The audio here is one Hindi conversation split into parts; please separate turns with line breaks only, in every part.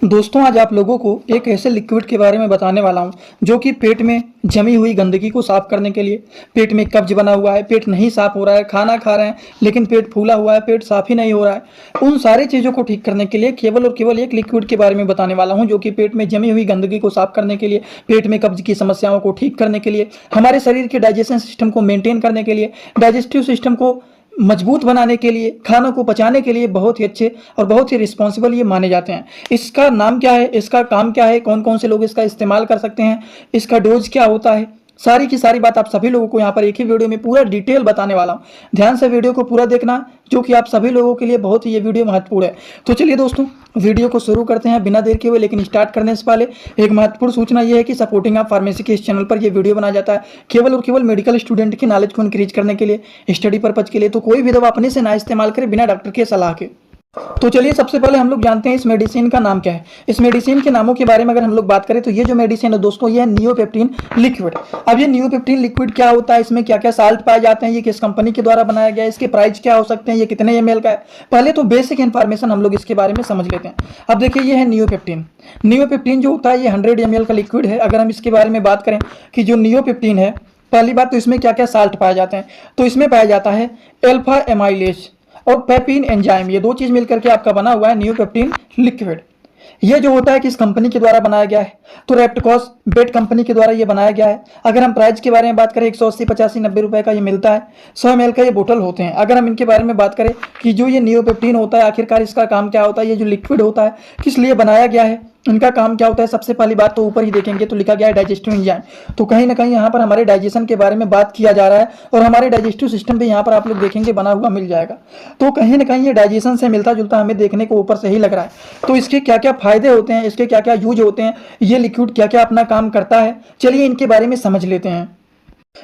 दोस्तों आज आप लोगों को एक ऐसे लिक्विड के बारे में बताने वाला हूं जो कि पेट में जमी हुई गंदगी को साफ करने के लिए, पेट में कब्ज बना हुआ है, पेट नहीं साफ हो रहा है, खाना खा रहे हैं लेकिन पेट फूला हुआ है, पेट साफ ही नहीं हो रहा है, उन सारी चीज़ों को ठीक करने के लिए केवल और केवल एक लिक्विड के बारे में बताने वाला हूं जो कि पेट में जमी हुई गंदगी को साफ करने के लिए, पेट में कब्ज की समस्याओं को ठीक करने के लिए, हमारे शरीर के डाइजेशन सिस्टम को मेंटेन करने के लिए, डाइजेस्टिव सिस्टम को मजबूत बनाने के लिए, खानों को पचाने के लिए बहुत ही अच्छे और बहुत ही रिस्पॉन्सिबल ये माने जाते हैं। इसका नाम क्या है, इसका काम क्या है, कौन कौन से लोग इसका इस्तेमाल कर सकते हैं, इसका डोज क्या होता है, सारी की सारी बात आप सभी लोगों को यहाँ पर एक ही वीडियो में पूरा डिटेल बताने वाला हूँ। ध्यान से वीडियो को पूरा देखना जो कि आप सभी लोगों के लिए बहुत ही ये वीडियो महत्वपूर्ण है। तो चलिए दोस्तों वीडियो को शुरू करते हैं बिना देर के हुए। लेकिन स्टार्ट करने से पहले एक महत्वपूर्ण सूचना यह है कि सपोर्टिंग आप फार्मेसी के इस चैनल पर यह वीडियो बनाया जाता है केवल और केवल मेडिकल स्टूडेंट की नॉलेज को इंक्रीज करने के लिए, स्टडी पर्पज के लिए। तो कोई भी दवा अपने से ना इस्तेमाल करें बिना डॉक्टर के सलाह के। तो चलिए सबसे पहले हम लोग जानते हैं इस मेडिसिन का नाम क्या है। इस मेडिसिन के नामों के बारे में अगर हम लोग बात करें तो ये जो मेडिसिन है दोस्तों ये है नियोपेप्टिन लिक्विड। अब ये नियोपेप्टिन लिक्विड क्या होता है, इसमें क्या क्या साल्ट पाए जाते हैं, ये किस कंपनी के द्वारा बनाया गया है, इसके प्राइस क्या हो सकते हैं, ये कितने ml का है, पहले तो बेसिक इन्फॉर्मेशन हम लोग इसके बारे में समझ लेते हैं। अब देखिए ये है नियोपेप्टिन। नियोपेप्टिन जो होता है ये 100 ml का लिक्विड है। अगर हम इसके बारे में बात करें कि जो नियोपेप्टिन है, पहली बात तो इसमें क्या क्या साल्ट पाए जाते हैं, तो इसमें पाया जाता है अल्फा एमाइलेज और पेपिन एंजाइम, ये दो चीज मिलकर के आपका बना हुआ है नियोपेप्टिन लिक्विड। ये जो होता है किस कंपनी के द्वारा बनाया गया है, तो रेप्टकोस बेट कंपनी के द्वारा ये बनाया गया है। अगर हम प्राइस के बारे में बात करें 180, 85, 90 रुपए का ये मिलता है। 100 ml का ये बोतल होते हैं। अगर हम इनके बारे में बात करें कि जो ये नियोपेप्टिन होता है आखिरकार इसका काम क्या होता है, ये जो लिक्विड होता है किस लिए बनाया गया है, इनका काम क्या होता है, सबसे पहली बात तो ऊपर ही देखेंगे तो लिखा गया है डाइजेस्टिव एंजाइम। तो कहीं ना कहीं यहाँ पर हमारे डाइजेशन के बारे में बात किया जा रहा है और हमारे डाइजेस्टिव सिस्टम भी यहाँ पर आप लोग देखेंगे बना हुआ मिल जाएगा। तो कहीं ना कहीं ये डाइजेशन से मिलता जुलता हमें देखने को ऊपर से ही लग रहा है। तो इसके क्या क्या फायदे होते हैं, इसके क्या क्या यूज होते हैं, ये लिक्विड क्या क्या अपना काम करता है, चलिए इनके बारे में समझ लेते हैं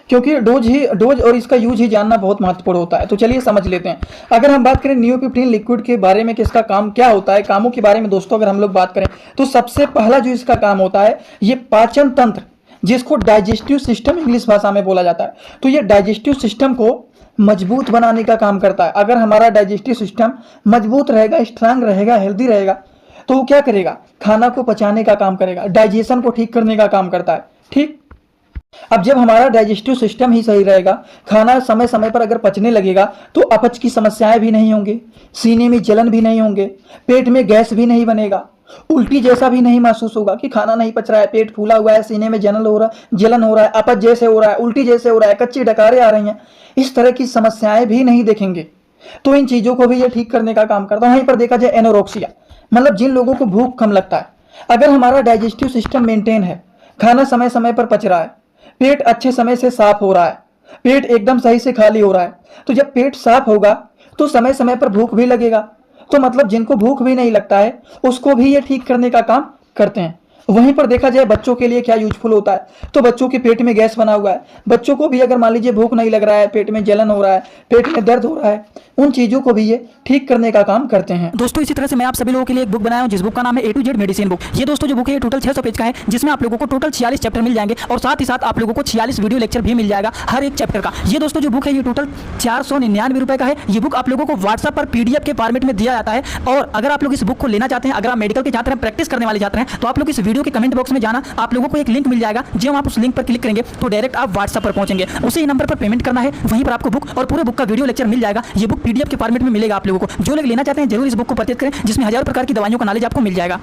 क्योंकि डोज और इसका यूज ही जानना बहुत महत्वपूर्ण होता है। तो चलिए समझ लेते हैं। अगर हम बात करें नियोपेप्टिन लिक्विड के बारे में कि इसका काम क्या होता है, कामों के बारे में दोस्तों अगर हम लोग बात करें तो सबसे पहला जो इसका काम होता है ये पाचन तंत्र, जिसको डाइजेस्टिव सिस्टम इंग्लिश भाषा में बोला जाता है, तो ये डाइजेस्टिव सिस्टम को मजबूत बनाने का काम करता है। अगर हमारा डाइजेस्टिव सिस्टम मजबूत रहेगा, स्ट्रांग रहेगा, हेल्दी रहेगा तो वो क्या करेगा, खाना को पचाने का काम करेगा, डाइजेशन को ठीक करने का काम करता है। ठीक, अब जब हमारा डाइजेस्टिव सिस्टम ही सही रहेगा, खाना समय समय पर अगर पचने लगेगा तो अपच की समस्याएं भी नहीं होंगी, सीने में जलन भी नहीं होंगे, पेट में गैस भी नहीं बनेगा, उल्टी जैसा भी नहीं महसूस होगा कि खाना नहीं पच रहा है, पेट फूला हुआ है, सीने में जलन हो रहा है, अपच जैसे हो रहा है, उल्टी जैसे हो रहा है, कच्ची डकारें आ रही हैं, इस तरह की समस्याएं भी नहीं देखेंगे। तो इन चीजों को भी ये ठीक करने का काम करता है। वहीं पर देखा जाए एनोरेक्सिया, मतलब जिन लोगों को भूख कम लगता है, अगर हमारा डाइजेस्टिव सिस्टम मेंटेन है, खाना समय समय पर पच रहा है, पेट अच्छे समय से साफ हो रहा है, पेट एकदम सही से खाली हो रहा है, तो जब पेट साफ होगा तो समय समय पर भूख भी लगेगा। तो मतलब जिनको भूख भी नहीं लगता है उसको भी ये ठीक करने का काम करते हैं। वहीं पर देखा जाए बच्चों के लिए क्या यूजफुल होता है, तो बच्चों के पेट में गैस बना हुआ है, बच्चों को भी अगर मान लीजिए भूख नहीं लग रहा है, पेट में जलन हो रहा है, पेट में दर्द हो रहा है, उन चीजों को भी ये ठीक करने का काम करते हैं।
दोस्तों इसी तरह से मैं आप सभी लोगों के लिए एक बुक बनाया हूं जिस बुक का नाम है A to Z medicine book. ये दोस्तों जो बुक है ये टोटल 600 पेज का है, जिसमें आप लोगों को टोटल 46 चैप्टर मिल जाएंगे और साथ ही साथ आप लोगों को 46 वीडियो लेक्चर भी मिल जाएगा हर एक चैप्टर का। ये दोस्तों जो बुक है ये टोटल 499 रुपए का है। ये बुक आप लोगों को व्हाट्सएप पर PDF के फॉर्मेट में दिया जाता है। और अगर आप लोग इस बुक को लेना चाहते हैं, अगर आप मेडिकल के छात्र हैं, प्रैक्टिस करने वाले छात्र हैं, तो आप लोग इस वीडियो के कमेंट बॉक्स में जाना, आप लोगों को एक लिंक मिल जाएगा। जब आप उस लिंक पर क्लिक करेंगे तो डायरेक्ट आप व्हाट्सएप पर पहुंचेंगे, उसी नंबर पर पेमेंट करना है, वहीं पर आपको बुक और पूरे बुक का वीडियो लेक्चर मिल जाएगा। ये बुक PDF के फॉर्मेट में मिलेगा आप लोगों को। जो लोग लेना चाहते हैं जरूर इस बुक को परचेज करें, जिसमें हजारों प्रकार की दवाइयों का नॉलेज आपको मिल जाएगा।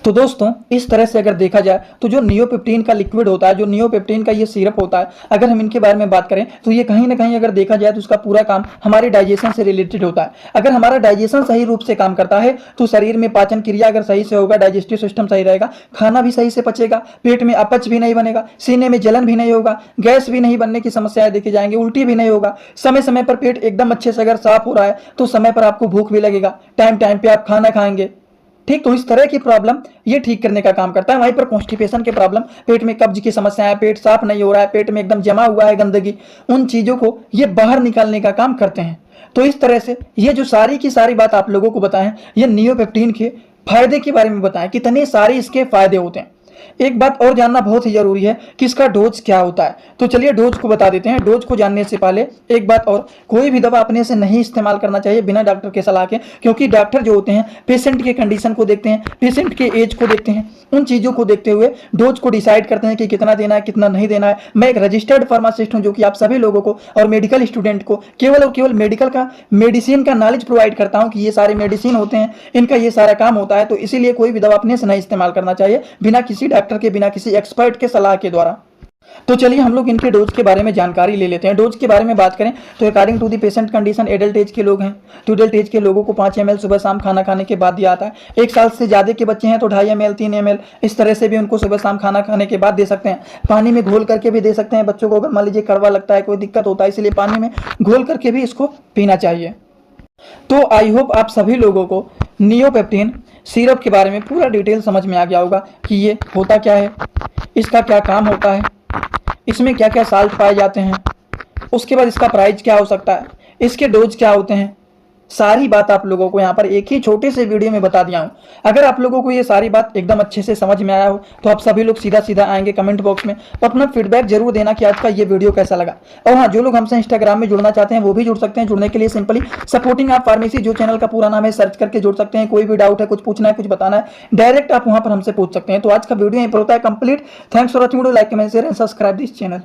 तो दोस्तों इस तरह से अगर देखा जाए तो जो नियोपेप्टिन का लिक्विड होता है, जो नियोपेप्टिन का ये सिरप होता है, अगर हम इनके बारे में बात करें तो ये कहीं ना कहीं अगर देखा जाए तो उसका पूरा काम हमारे डाइजेशन से रिलेटेड होता है। अगर हमारा डाइजेशन सही रूप से काम करता है तो शरीर में पाचन क्रिया अगर सही से होगा, डाइजेस्टिव सिस्टम सही रहेगा, खाना भी सही से पचेगा, पेट में अपच भी नहीं बनेगा, सीने में जलन भी नहीं होगा, गैस भी नहीं बनने की समस्याएं देखी जाएंगी, उल्टी भी नहीं होगा, समय समय पर पेट एकदम अच्छे से अगर साफ हो रहा है तो समय पर आपको भूख भी लगेगा, टाइम टाइम पे आप खाना खाएंगे। ठीक, तो इस तरह की प्रॉब्लम ये ठीक करने का काम करता है। वहीं पर कॉन्स्टिपेशन के प्रॉब्लम, पेट में कब्ज की समस्या है, पेट साफ नहीं हो रहा है, पेट में एकदम जमा हुआ है गंदगी, उन चीजों को ये बाहर निकालने का काम करते हैं। तो इस तरह से ये जो सारी की सारी बात आप लोगों को बताएं, ये नियोपेप्टिन के फायदे के बारे में बताएं, कितने सारे इसके फायदे होते हैं। एक बात और जानना बहुत ही जरूरी है कि इसका डोज क्या होता है। तो चलिए डोज को बता देते हैं। डोज को जानने से पहले एक बात और, कोई भी दवा अपने से नहीं इस्तेमाल करना चाहिए बिना डॉक्टर के सलाह के, क्योंकि डॉक्टर जो होते हैं पेशेंट के कंडीशन को देखते हैं, पेशेंट के एज को देखते हैं, उन चीज़ों को देखते हुए डोज को डिसाइड करते हैं कि कितना देना है कितना नहीं देना है। मैं एक रजिस्टर्ड फार्मासिस्ट हूं जो कि आप सभी लोगों को और मेडिकल स्टूडेंट को केवल और केवल मेडिसिन का नॉलेज प्रोवाइड करता हूं कि ये सारे मेडिसिन होते हैं, इनका ये सारा काम होता है। तो इसीलिए कोई भी दवा अपने से नहीं इस्तेमाल करना चाहिए बिना किसी डॉक्टर के, बिना किसी एक्सपर्ट के सलाह के द्वारा। तो चलिए हम लोग इनके डोज के बारे में जानकारी ले लेते हैं। डोज के बारे में बात करें तो according to the patient condition, adult age के लोग हैं तो एडल्ट एज के लोगों को 5 ml सुबह शाम खाना खाने के बाद दिया आता है। 1 साल से ज़्यादा के बच्चे हैं तो 2.5 ml 3 ml इस तरह से भी उनको सुबह शाम खाना खाने के बाद दे सकते हैं। पानी में घोल करके भी दे सकते हैं बच्चों को, अगर मान लीजिए कड़वा लगता है, कोई दिक्कत होता है, इसलिए पानी में घोल करके भी इसको पीना चाहिए। तो आई होप आप सभी लोगों को नियोपेप्टिन सिरप के बारे में पूरा डिटेल समझ में आ गया होगा कि ये होता क्या है, इसका क्या काम होता है, इसमें क्या क्या साल्ट पाए जाते हैं, उसके बाद इसका प्राइस क्या हो सकता है, इसके डोज क्या होते हैं। सारी बात आप लोगों को यहाँ पर एक ही छोटे से वीडियो में बता दिया हूँ। अगर आप लोगों को ये सारी बात एकदम अच्छे से समझ में आया हो तो आप सभी लोग सीधा सीधा आएंगे कमेंट बॉक्स में और अपना फीडबैक जरूर देना कि आज का ये वीडियो कैसा लगा। और हाँ, जो लोग हमसे इंस्टाग्राम में जुड़ना चाहते हैं वो भी जुड़ सकते हैं। जुड़ने के लिए सिंपली सपोर्टिंग आप फार्मेसी जो चैनल का पूरा नाम है सर्च करके जुड़ सकते हैं। कोई भी डाउट है, कुछ पूछना है, कुछ बताना है, डायरेक्ट आप वहाँ पर हमसे पूछ सकते हैं। तो आज का वीडियो यहीं पर होता है complete. Thanks for watching, like comment share and subscribe this channel.